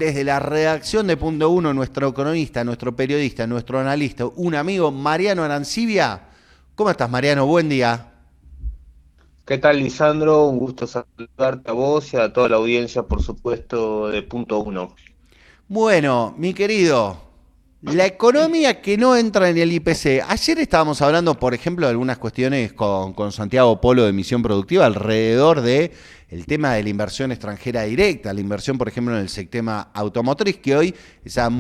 Desde la redacción de Punto Uno, nuestro economista, nuestro periodista, nuestro analista, un amigo, Mariano Arancibia. ¿Cómo estás, Mariano? Buen día. ¿Qué tal, Lisandro? Un gusto saludarte a vos y a toda la audiencia, por supuesto, de Punto Uno. Bueno, mi querido, la economía que no entra en el IPC. Ayer estábamos hablando, por ejemplo, de algunas cuestiones con Santiago Polo de Misión Productiva alrededor de el tema de la inversión extranjera directa, la inversión, por ejemplo, en el sistema automotriz, que hoy, esa,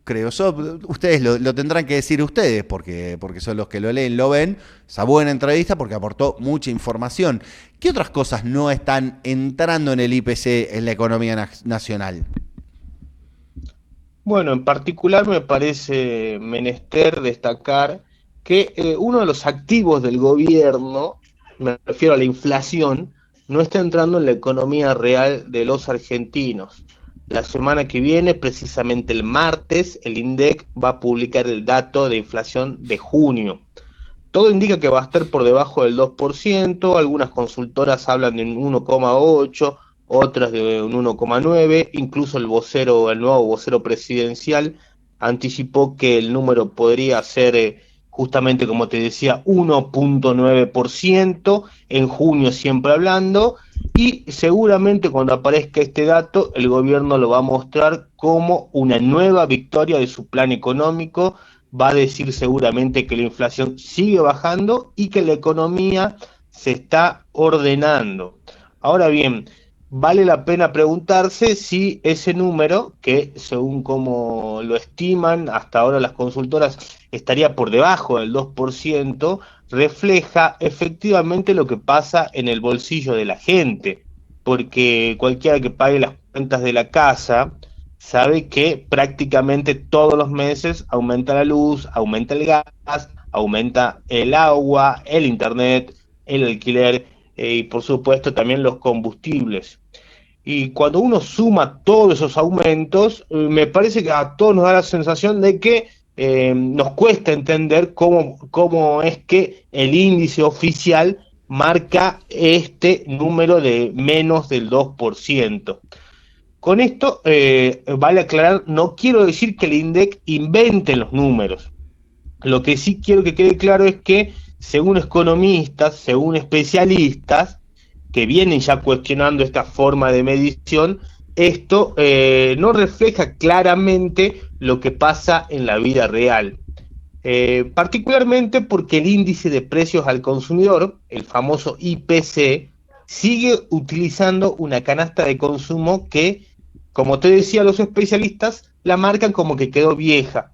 creo yo, ustedes lo tendrán que decir ustedes, porque son los que lo leen, lo ven, esa buena entrevista porque aportó mucha información. ¿Qué otras cosas no están entrando en el IPC en la economía nacional? Bueno, en particular me parece menester destacar que uno de los activos del gobierno, me refiero a la inflación, no está entrando en la economía real de los argentinos. La semana que viene, precisamente el martes, el INDEC va a publicar el dato de inflación de junio. Todo indica que va a estar por debajo del 2%. Algunas consultoras hablan de un 1,8, otras de un 1,9, incluso el nuevo vocero presidencial anticipó que el número podría ser justamente como te decía 1,9% en junio, siempre hablando, y seguramente cuando aparezca este dato el gobierno lo va a mostrar como una nueva victoria de su plan económico. Va a decir seguramente que la inflación sigue bajando y que la economía se está ordenando. Ahora bien, vale la pena preguntarse si ese número, que según como lo estiman hasta ahora las consultoras estaría por debajo del 2%, refleja efectivamente lo que pasa en el bolsillo de la gente, porque cualquiera que pague las cuentas de la casa sabe que prácticamente todos los meses aumenta la luz, aumenta el gas, aumenta el agua, el internet, el alquiler y por supuesto también los combustibles. Y cuando uno suma todos esos aumentos, me parece que a todos nos da la sensación de que nos cuesta entender cómo es que el índice oficial marca este número de menos del 2%. Con esto, vale aclarar, no quiero decir que el INDEC invente los números. Lo que sí quiero que quede claro es que, según economistas, según especialistas, que vienen ya cuestionando esta forma de medición, esto no refleja claramente lo que pasa en la vida real. Particularmente porque el índice de precios al consumidor, el famoso IPC, sigue utilizando una canasta de consumo que, como te decía los especialistas, la marcan como que quedó vieja.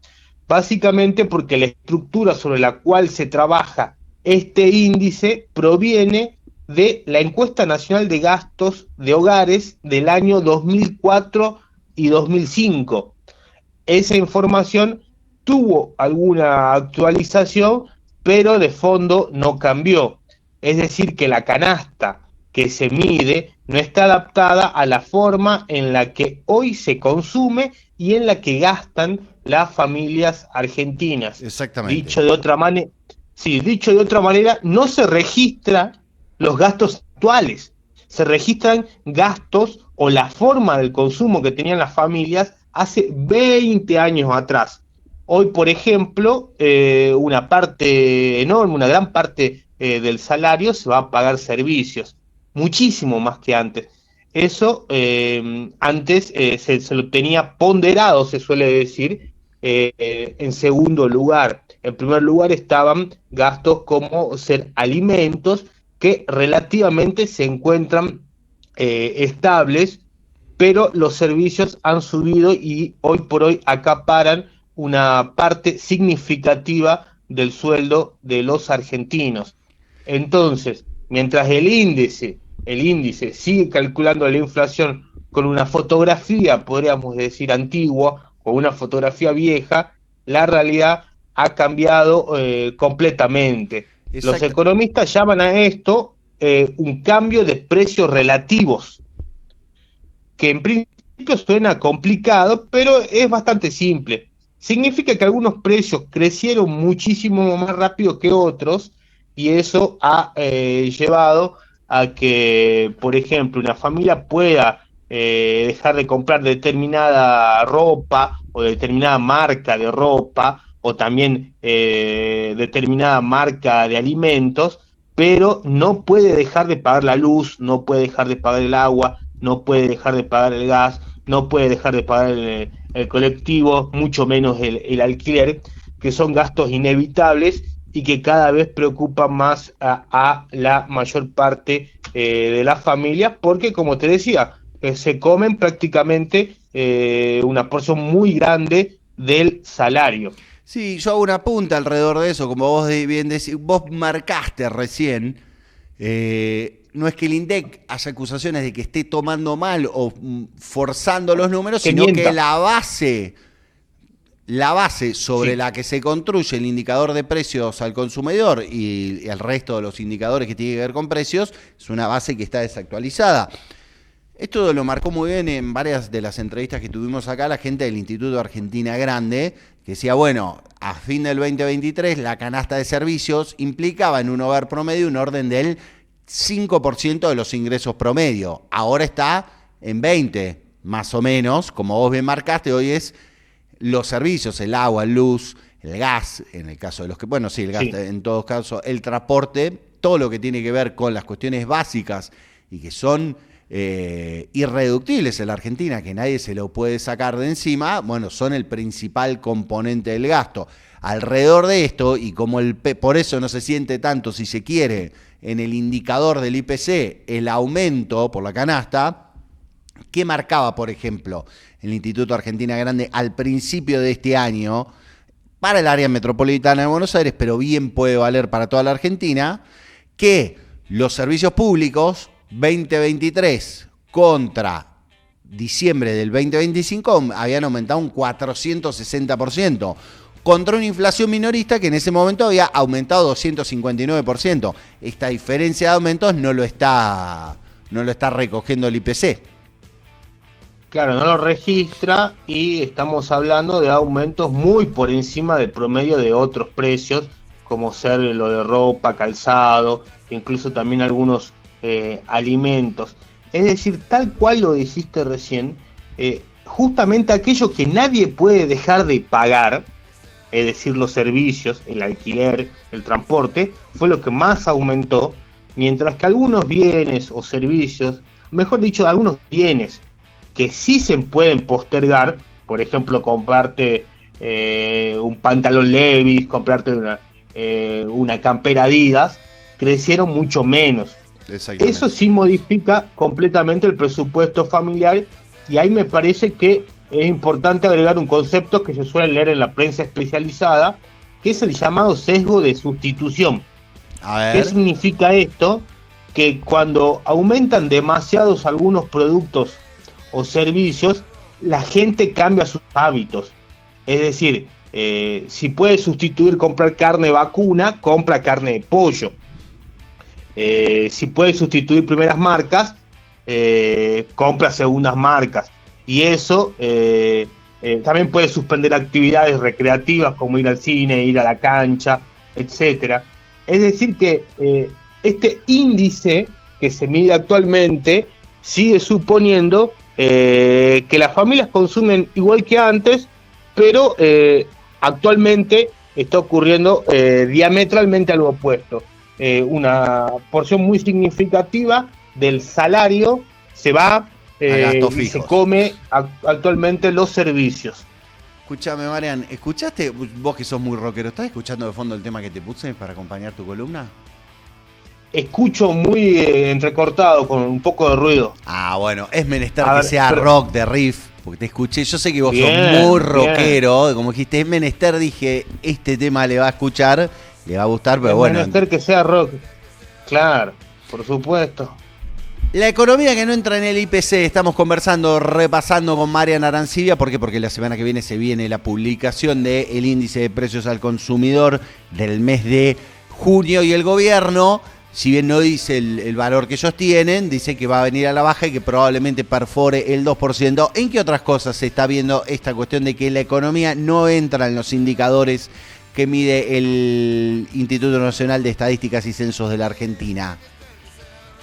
Básicamente porque la estructura sobre la cual se trabaja este índice proviene de la encuesta nacional de gastos de hogares del año 2004 y 2005. Esa información tuvo alguna actualización, pero de fondo no cambió. Es decir, que la canasta que se mide no está adaptada a la forma en la que hoy se consume y en la que gastan las familias argentinas. Exactamente. Dicho de otra manera, sí, dicho de otra manera, no se registra los gastos actuales, se registran gastos o la forma del consumo que tenían las familias hace 20 años atrás. Hoy, por ejemplo, una parte enorme, una gran parte del salario se va a pagar servicios, muchísimo más que antes. Eso antes se lo tenía ponderado, se suele decir, en segundo lugar. En primer lugar estaban gastos como ser alimentos que relativamente se encuentran estables, pero los servicios han subido y hoy por hoy acaparan una parte significativa del sueldo de los argentinos. Entonces, mientras el índice sigue calculando la inflación con una fotografía, podríamos decir, antigua o una fotografía vieja, la realidad ha cambiado completamente. Los Exacto. economistas llaman a esto un cambio de precios relativos, que en principio suena complicado, pero es bastante simple. Significa que algunos precios crecieron muchísimo más rápido que otros y eso ha llevado a que, por ejemplo, una familia pueda dejar de comprar determinada ropa o determinada marca de ropa o también determinada marca de alimentos, pero no puede dejar de pagar la luz, no puede dejar de pagar el agua, no puede dejar de pagar el gas, no puede dejar de pagar el colectivo, mucho menos el alquiler, que son gastos inevitables y que cada vez preocupan más a la mayor parte de las familias, porque como te decía, se comen prácticamente una porción muy grande del salario. Sí, yo hago una punta alrededor de eso, como vos bien decís, vos marcaste recién. No es que el INDEC haya acusaciones de que esté tomando mal o forzando los números, Que sino que mienta. la base sobre Sí. la que se construye el indicador de precios al consumidor y el resto de los indicadores que tienen que ver con precios es una base que está desactualizada. Esto lo marcó muy bien en varias de las entrevistas que tuvimos acá la gente del Instituto Argentina Grande, que decía, bueno, a fin del 2023 la canasta de servicios implicaba en un hogar promedio un orden del 5% de los ingresos promedio. Ahora está en 20, más o menos, como vos bien marcaste, hoy es los servicios, el agua, la luz, el gas, en el caso de los que, bueno, sí, el gas Sí. en todos casos, el transporte, todo lo que tiene que ver con las cuestiones básicas y que son irreductibles en la Argentina, que nadie se lo puede sacar de encima, bueno, son el principal componente del gasto. Alrededor de esto, y como por eso no se siente tanto, si se quiere, en el indicador del IPC, el aumento por la canasta, ¿qué marcaba, por ejemplo, el Instituto Argentina Grande al principio de este año para el área metropolitana de Buenos Aires, pero bien puede valer para toda la Argentina, que los servicios públicos 2023 contra diciembre del 2025 habían aumentado un 460%, contra una inflación minorista que en ese momento había aumentado 259%. Esta diferencia de aumentos no lo está recogiendo el IPC. Claro, no lo registra y estamos hablando de aumentos muy por encima del promedio de otros precios, como ser lo de ropa, calzado, incluso también algunos alimentos. Es decir, tal cual lo dijiste recién, justamente aquello que nadie puede dejar de pagar, es decir, los servicios, el alquiler, el transporte, fue lo que más aumentó, mientras que algunos bienes o servicios, mejor dicho, algunos bienes que sí se pueden postergar, por ejemplo, comprarte un pantalón Levi's, comprarte una campera Adidas, crecieron mucho menos. Eso sí modifica completamente el presupuesto familiar y ahí me parece que es importante agregar un concepto que se suele leer en la prensa especializada, que es el llamado sesgo de sustitución. A ver. ¿Qué significa esto? Que cuando aumentan demasiados algunos productos o servicios, la gente cambia sus hábitos. Es decir, si puede sustituir comprar carne vacuna, compra carne de pollo. Si puede sustituir primeras marcas, compra segundas marcas. Y eso también puede suspender actividades recreativas como ir al cine, ir a la cancha, etcétera. Es decir que este índice que se mide actualmente sigue suponiendo que las familias consumen igual que antes, pero actualmente está ocurriendo diametralmente algo opuesto. Una porción muy significativa del salario se va y se come actualmente los servicios. Escúchame, Marian, ¿escuchaste? Vos que sos muy rockero, ¿estás escuchando de fondo el tema que te puse para acompañar tu columna? Escucho muy entrecortado, con un poco de ruido. Ah, bueno, es menester que sea rock de riff, porque te escuché, yo sé que vos sos muy rockero, bien. Como dijiste, es menester, dije, este tema le va a escuchar, le va a gustar, pero es bueno. Es menester que sea rock, claro, por supuesto. La economía que no entra en el IPC, estamos conversando, repasando con Marian Arancibia. ¿Por qué? Porque la semana que viene se viene la publicación del índice de precios al consumidor del mes de junio y el gobierno, si bien no dice el valor que ellos tienen, dice que va a venir a la baja y que probablemente perfore el 2%. ¿En qué otras cosas se está viendo esta cuestión de que la economía no entra en los indicadores que mide el Instituto Nacional de Estadísticas y Censos de la Argentina?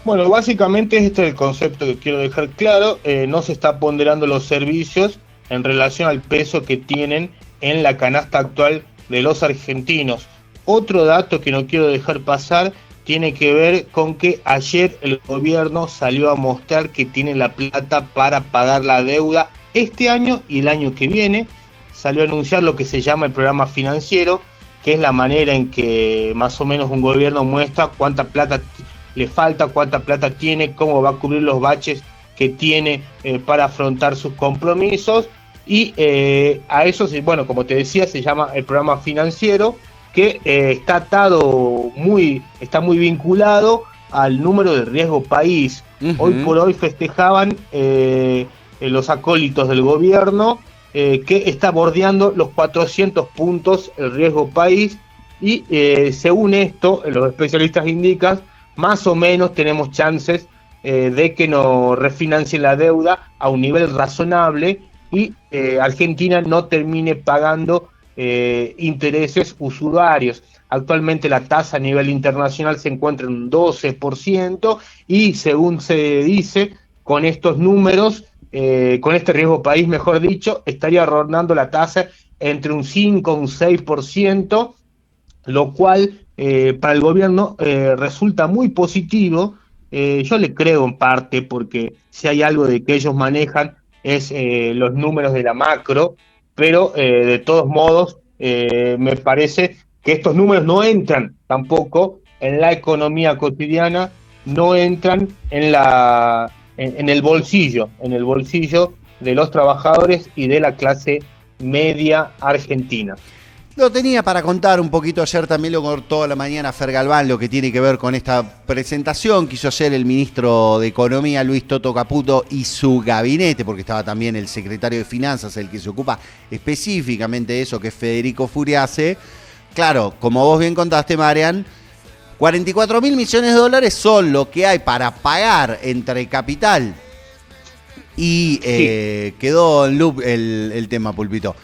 Bueno, básicamente este es el concepto que quiero dejar claro. No se está ponderando los servicios en relación al peso que tienen en la canasta actual de los argentinos. Otro dato que no quiero dejar pasar tiene que ver con que ayer el gobierno salió a mostrar que tiene la plata para pagar la deuda este año y el año que viene. Salió a anunciar lo que se llama el programa financiero, que es la manera en que más o menos un gobierno muestra cuánta plata le falta, cuánta plata tiene, cómo va a cubrir los baches que tiene para afrontar sus compromisos. Y a eso, bueno, como te decía, se llama el programa financiero, que está muy vinculado al número de riesgo país. Hoy por hoy festejaban los acólitos del gobierno que está bordeando los 400 puntos el riesgo país, y según esto, los especialistas indican, más o menos tenemos chances de que nos refinancien la deuda a un nivel razonable y Argentina no termine pagando intereses usuriarios. Actualmente la tasa a nivel internacional se encuentra en un 12% y según se dice, con estos números, con este riesgo país, mejor dicho, estaría rondando la tasa entre un 5 y un 6%, lo cual para el gobierno resulta muy positivo. Yo le creo en parte, porque si hay algo de que ellos manejan es los números de la macro, pero de todos modos me parece que estos números no entran tampoco en la economía cotidiana, no entran en el bolsillo de los trabajadores y de la clase media argentina. Lo tenía para contar un poquito ayer, también lo cortó a la mañana Fer Galván, lo que tiene que ver con esta presentación que hizo ayer el ministro de Economía, Luis Toto Caputo, y su gabinete, porque estaba también el secretario de Finanzas, el que se ocupa específicamente de eso, que es Federico Furiase. Claro, como vos bien contaste, Marian, 44.000 millones de dólares son lo que hay para pagar entre capital y Sí. quedó en loop el tema, Pulpito.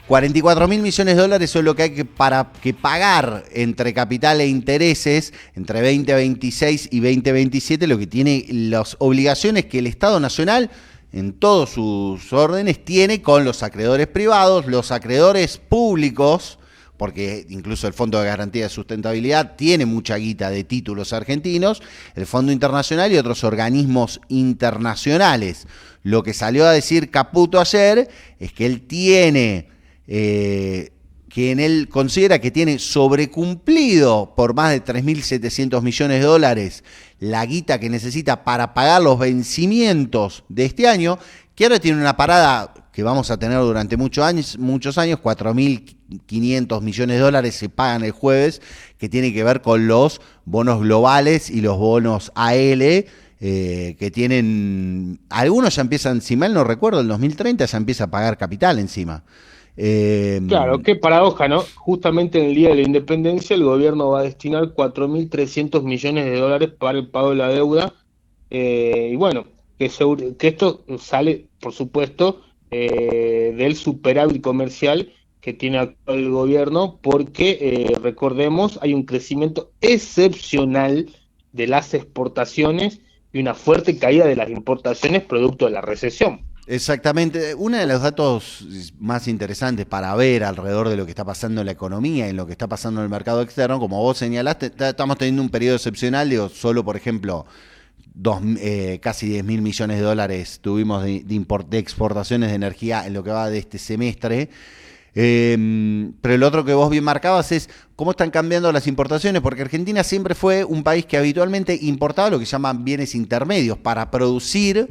44.000 millones de dólares son lo que hay para pagar entre capital e intereses entre 2026 y 2027, lo que tiene las obligaciones que el Estado Nacional en todos sus órdenes tiene con los acreedores privados, los acreedores públicos, porque incluso el Fondo de Garantía de Sustentabilidad tiene mucha guita de títulos argentinos, el Fondo Internacional y otros organismos internacionales. Lo que salió a decir Caputo ayer es que él tiene... que en él considera que tiene sobrecumplido por más de 3.700 millones de dólares la guita que necesita para pagar los vencimientos de este año, que ahora tiene una parada que vamos a tener durante muchos años, 4.500 millones de dólares se pagan el jueves, que tiene que ver con los bonos globales y los bonos AL, que tienen, algunos ya empiezan, si mal no recuerdo, el 2030 ya empieza a pagar capital encima. Claro, qué paradoja, ¿no? Justamente en el Día de la Independencia el gobierno va a destinar 4.300 millones de dólares para el pago de la deuda, y bueno, que esto sale, por supuesto, del superávit comercial que tiene actual el gobierno, porque recordemos, hay un crecimiento excepcional de las exportaciones y una fuerte caída de las importaciones producto de la recesión. Exactamente. Uno de los datos más interesantes para ver alrededor de lo que está pasando en la economía y en lo que está pasando en el mercado externo, como vos señalaste, estamos teniendo un periodo excepcional, digo, solo por ejemplo, casi 10.000 millones de dólares tuvimos de exportaciones de energía en lo que va de este semestre. Pero el otro que vos bien marcabas es cómo están cambiando las importaciones, porque Argentina siempre fue un país que habitualmente importaba lo que llaman bienes intermedios para producir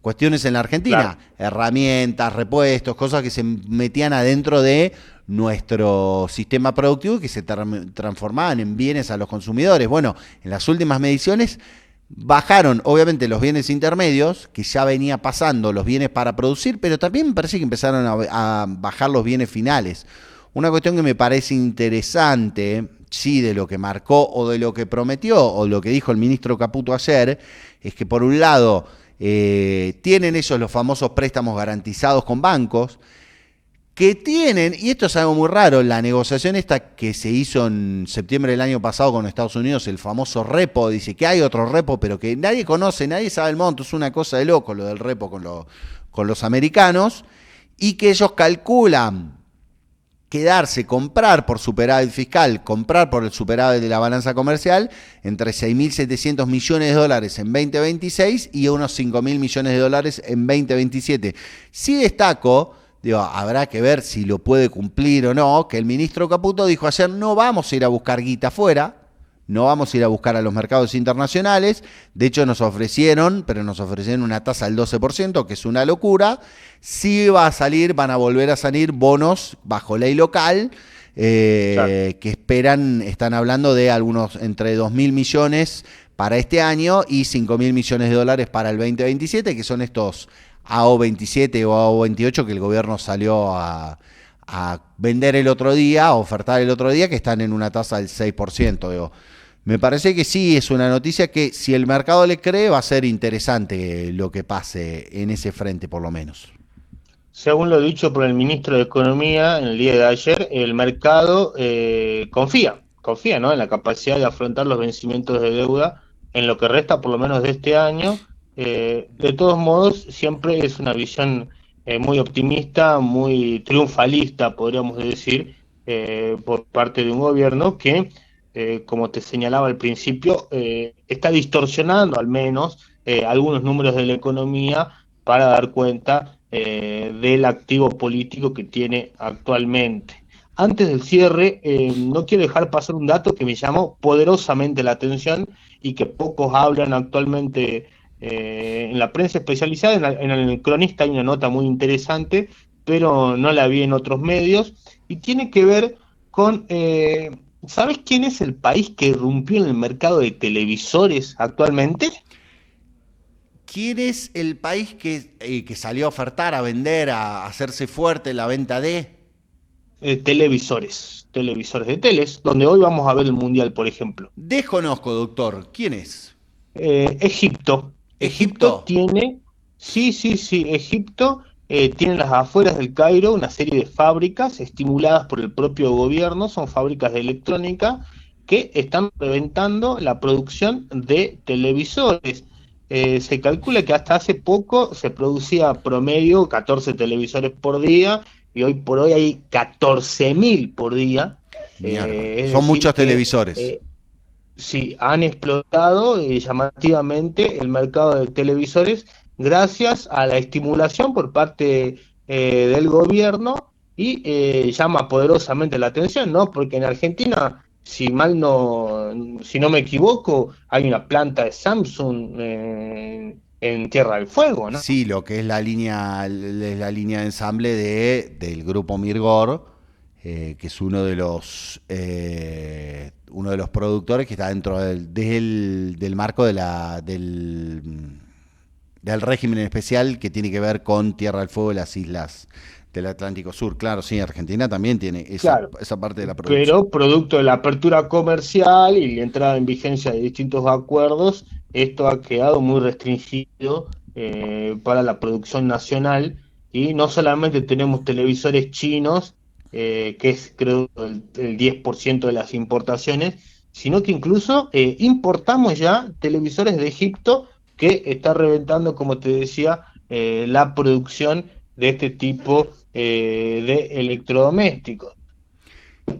cuestiones en la Argentina, claro, herramientas, repuestos, cosas que se metían adentro de nuestro sistema productivo y que se transformaban en bienes a los consumidores. Bueno, en las últimas mediciones bajaron obviamente los bienes intermedios, que ya venía pasando los bienes para producir, pero también me parece que empezaron a bajar los bienes finales. Una cuestión que me parece interesante, sí, de lo que marcó o de lo que prometió o lo que dijo el ministro Caputo ayer, es que por un lado tienen ellos los famosos préstamos garantizados con bancos, que tienen, y esto es algo muy raro, la negociación esta que se hizo en septiembre del año pasado con Estados Unidos, el famoso repo, dice que hay otro repo, pero que nadie conoce, nadie sabe el monto, es una cosa de loco lo del repo con los americanos, y que ellos calculan quedarse, comprar por superávit fiscal, comprar por el superávit de la balanza comercial, entre 6.700 millones de dólares en 2026 y unos 5.000 millones de dólares en 2027. Sí destaco, digo, habrá que ver si lo puede cumplir o no, que el ministro Caputo dijo ayer, no vamos a ir a buscar guita afuera, no vamos a ir a buscar a los mercados internacionales. De hecho nos ofrecieron, pero nos ofrecieron una tasa del 12%, que es una locura. Sí va a salir, van a volver a salir bonos bajo ley local, claro, que esperan, están hablando de algunos entre 2.000 millones para este año y 5.000 millones de dólares para el 2027, que son estos AO27 o AO28 que el gobierno salió a vender el otro día, a ofertar el otro día, que están en una tasa del 6%. Digo. Me parece que sí, es una noticia que si el mercado le cree va a ser interesante lo que pase en ese frente por lo menos. Según lo dicho por el ministro de Economía en el día de ayer, el mercado confía, ¿no?, en la capacidad de afrontar los vencimientos de deuda en lo que resta por lo menos de este año. De todos modos, siempre es una visión muy optimista, muy triunfalista, podríamos decir, por parte de un gobierno que, como te señalaba al principio, está distorsionando al menos algunos números de la economía para dar cuenta del activo político que tiene actualmente. Antes del cierre, no quiero dejar pasar un dato que me llamó poderosamente la atención y que pocos hablan actualmente en la prensa especializada. En el Cronista hay una nota muy interesante, pero no la vi en otros medios, y tiene que ver con... ¿sabes quién es el país que irrumpió en el mercado de televisores actualmente? ¿Quién es el país que salió a ofertar, a vender, a hacerse fuerte en la venta de? Televisores de teles, donde hoy vamos a ver el Mundial, por ejemplo. Desconozco, doctor. ¿Quién es? Egipto. Egipto ¿Egipto? tiene, sí, Egipto tiene en las afueras del Cairo una serie de fábricas estimuladas por el propio gobierno, son fábricas de electrónica que están reventando la producción de televisores. Se calcula que hasta hace poco se producía promedio 14 televisores por día y hoy por hoy hay 14.000 por día. Son muchos televisores. Sí, han explotado llamativamente el mercado de televisores gracias a la estimulación por parte del gobierno y llama poderosamente la atención, ¿no? Porque en Argentina, si no me equivoco, hay una planta de Samsung en Tierra del Fuego, ¿no? Sí, lo que es la línea de ensamble del grupo Mirgor, que es uno de los productores que está dentro del marco del régimen especial que tiene que ver con Tierra del Fuego y las islas del Atlántico Sur. Claro, sí, Argentina también tiene esa parte de la producción. Pero producto de la apertura comercial y la entrada en vigencia de distintos acuerdos, esto ha quedado muy restringido para la producción nacional, y no solamente tenemos televisores chinos, que es creo el 10% de las importaciones, sino que incluso importamos ya televisores de Egipto, que está reventando, como te decía, la producción de este tipo de electrodomésticos.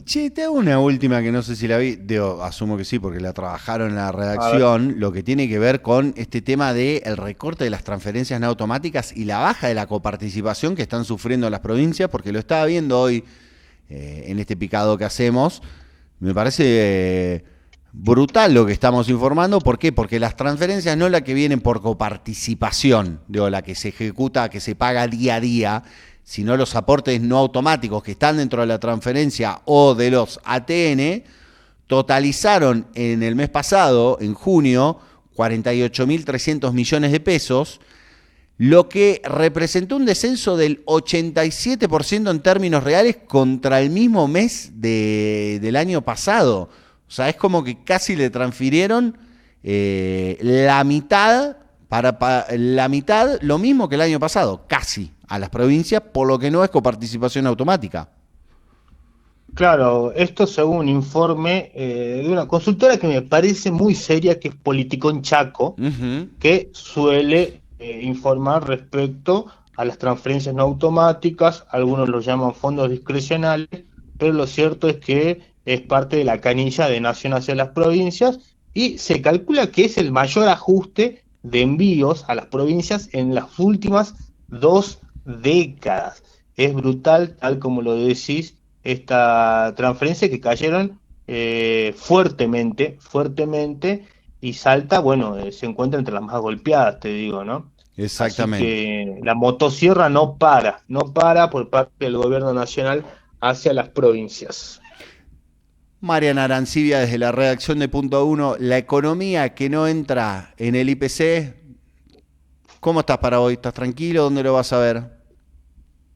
Che, te hago una última que no sé si la vi, asumo que sí, porque la trabajaron en la redacción, lo que tiene que ver con este tema del recorte de las transferencias no automáticas y la baja de la coparticipación que están sufriendo las provincias, porque lo estaba viendo hoy en este picado que hacemos. Me parece brutal lo que estamos informando. ¿Por qué? Porque las transferencias no la que vienen por coparticipación, la que se ejecuta, que se paga día a día, sino los aportes no automáticos que están dentro de la transferencia o de los ATN, totalizaron en el mes pasado, en junio, 48.300 millones de pesos, lo que representó un descenso del 87% en términos reales contra el mismo mes del año pasado. O sea, es como que casi le transfirieron la mitad, la mitad, lo mismo que el año pasado, casi, a las provincias, por lo que no es coparticipación automática. Claro, esto según un informe de una consultora que me parece muy seria, que es Politicón Chaco, Ujú. que suele informar respecto a las transferencias no automáticas, algunos lo llaman fondos discrecionales, pero lo cierto es que es parte de la canilla de Nación hacia las provincias y se calcula que es el mayor ajuste de envíos a las provincias en las últimas 2 décadas. Es brutal, tal como lo decís, esta transferencia que cayeron fuertemente, fuertemente, y Salta, bueno, se encuentra entre las más golpeadas, te digo, ¿no? Así Exactamente. que la motosierra no para, no para por parte del gobierno nacional hacia las provincias. Mariana Arancibia desde la redacción de Punto Uno, la economía que no entra en el IPC, ¿cómo estás para hoy? ¿Estás tranquilo? ¿Dónde lo vas a ver?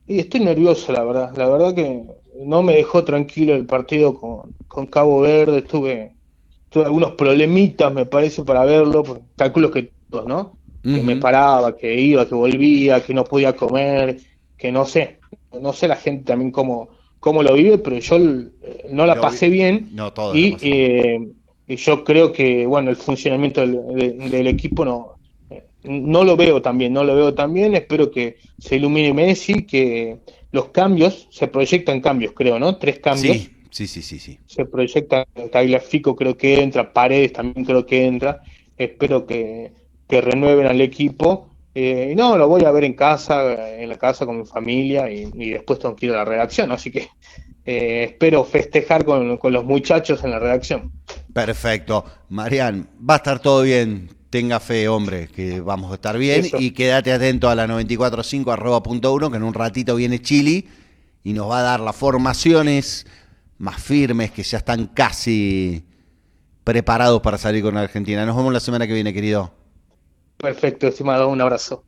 Y estoy nervioso, la verdad que no me dejó tranquilo el partido con Cabo Verde, tuve algunos problemitas, me parece, para verlo, porque calculo que todos, ¿no? Que me Ujú. paraba, que iba, que volvía, que no podía comer, que no sé la gente también cómo lo vive, pero yo no la Lo vi- pasé bien No, todos lo y, pasamos. y yo creo que, bueno, el funcionamiento del equipo no lo veo tan bien, no lo veo tan bien, espero que se ilumine Messi, que los cambios, se proyectan cambios, creo, ¿no? 3 cambios Sí, sí, sí, sí, sí. se proyecta. Tagliafico creo que entra, Paredes también creo que entra, espero que renueven al equipo. Y no, lo voy a ver en casa, en la casa con mi familia y después tengo que ir a la redacción, así que espero festejar con los muchachos en la redacción. Perfecto. Marian, va a estar todo bien. Tenga fe, hombre, que vamos a estar bien. Eso, Y quédate atento a la 945 arroba punto uno, que en un ratito viene Chili y nos va a dar las formaciones más firmes que ya están casi preparados para salir con Argentina. Nos vemos la semana que viene, querido. perfecto, estimado, un abrazo.